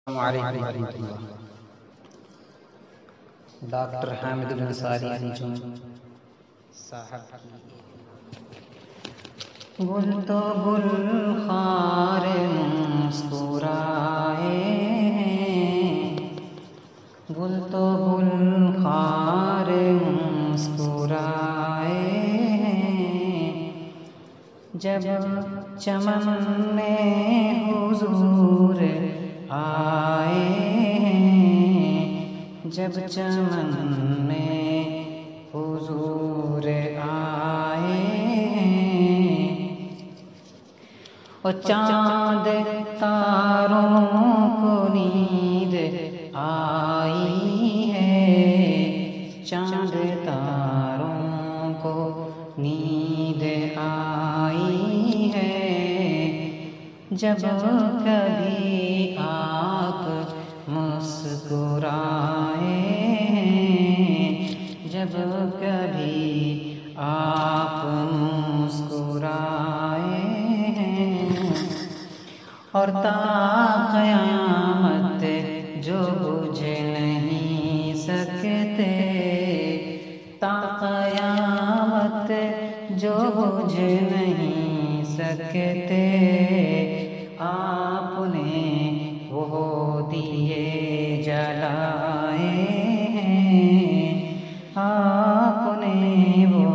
السلام علیکم ورحمۃ اللہ۔ ڈاکٹر حامد الانصاری انجم صاحب گل تو گل خار مسکرائے ہیں، گل تو گل خار مسکرائے ہیں، جب چمن میں حضور آئے ہیں، جب چمن میں حضور آئے ہیں، اور چاند تاروں کو نیند آئی ہے، چاند تاروں کو نیند آئی ہے، جب کبھی آپ مسکرائے ہیں، جب کبھی آپ مسکرائے ہیں، اور تا قیامت جو بجھ نہیں سکتے، تا قیامت جو بجھ نہیں سکتے، آپ نے وہ دیے جلائے ہیں، آپ نے وہ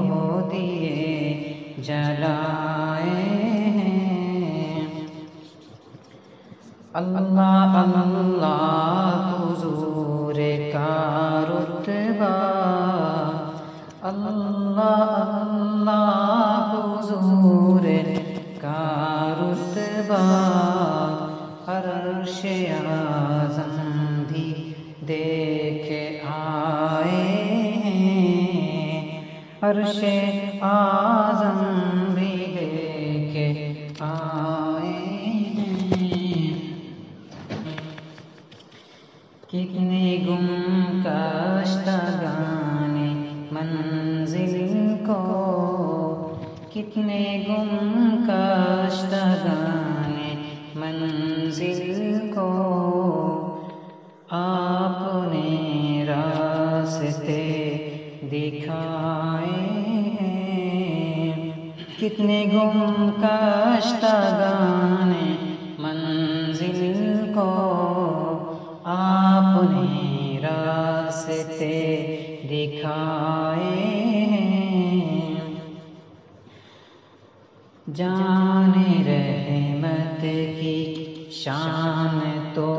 دیے جلائے ہیں۔ اللہ اللہ حضور کا رتبہ، اللہ اللہ حضور کا رتبہ، عرش اعظم بھی دیکھ آئے ہیں، عرش اعظم بھی دیکھ آئے ہیں، کتنے گم کشتگان منزل کو، کتنے گم کشتگان منزل کو، آپ نے راستے دکھائے ہیں، کتنے گم کشتگان منزل کو، آپ نے راستے دکھائے ہیں، جان رحمت کی شان تو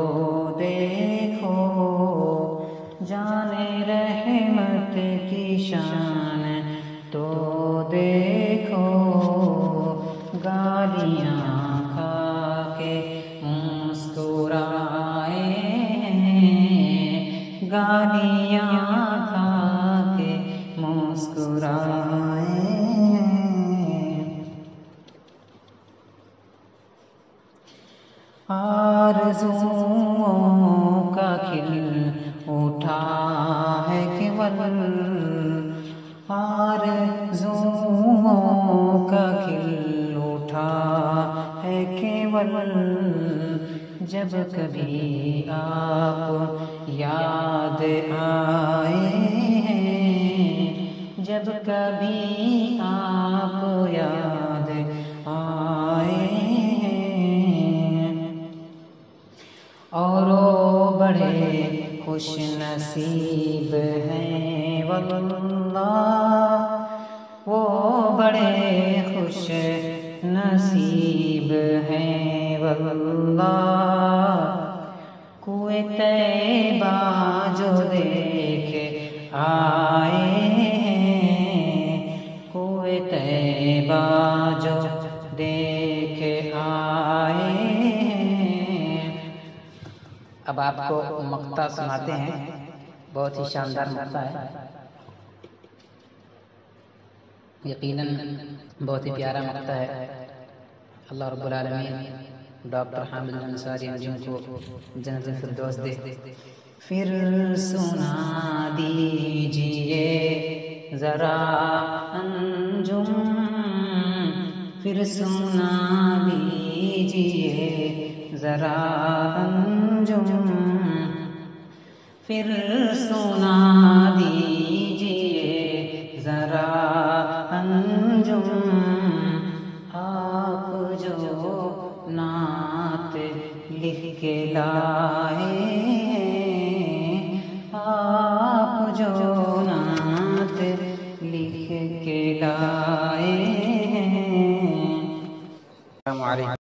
دیکھو، جان رحمت کی شان تو دیکھو، گالیاں کھا کے مسکرائے ہیں، گالیاں کھا کے مسکرائے ہیں، آرزوؤں کا کھل اٹھا ہے کیول، آرزوؤں کا کھل اٹھا ہے کیول، جب کبھی آپ یاد آئے ہیں، جب کبھی آپ یاد آئے ہیں، اور وہ بڑے خوش نصیب ہیں واللہ، وہ بڑے خوش نصیب ہیں واللہ، کوئے طیبہ جو دیکھ آئے ہیں، کوئے طیبہ جو دیکھ آئے ہیں۔ اب آپ کو مقطع سناتے ہیں، بہت ہی شاندار مقطع ہے، یقیناً بہت ہی پیارا مقطع ہے۔ اللہ رب العالمین ڈاکٹر حامد الانصاری انجم کو جنت الفردوس دے۔ پھر سنا دیجئے ذرا انجم، پھر سنا دیجئے ذرا انجم پھر سنا دیجئے ذرا انجم آپ جو نعت لکھ کے لائے ہیں آپ جو نعت لکھ کے لائے ہیں۔ السلام علیکم۔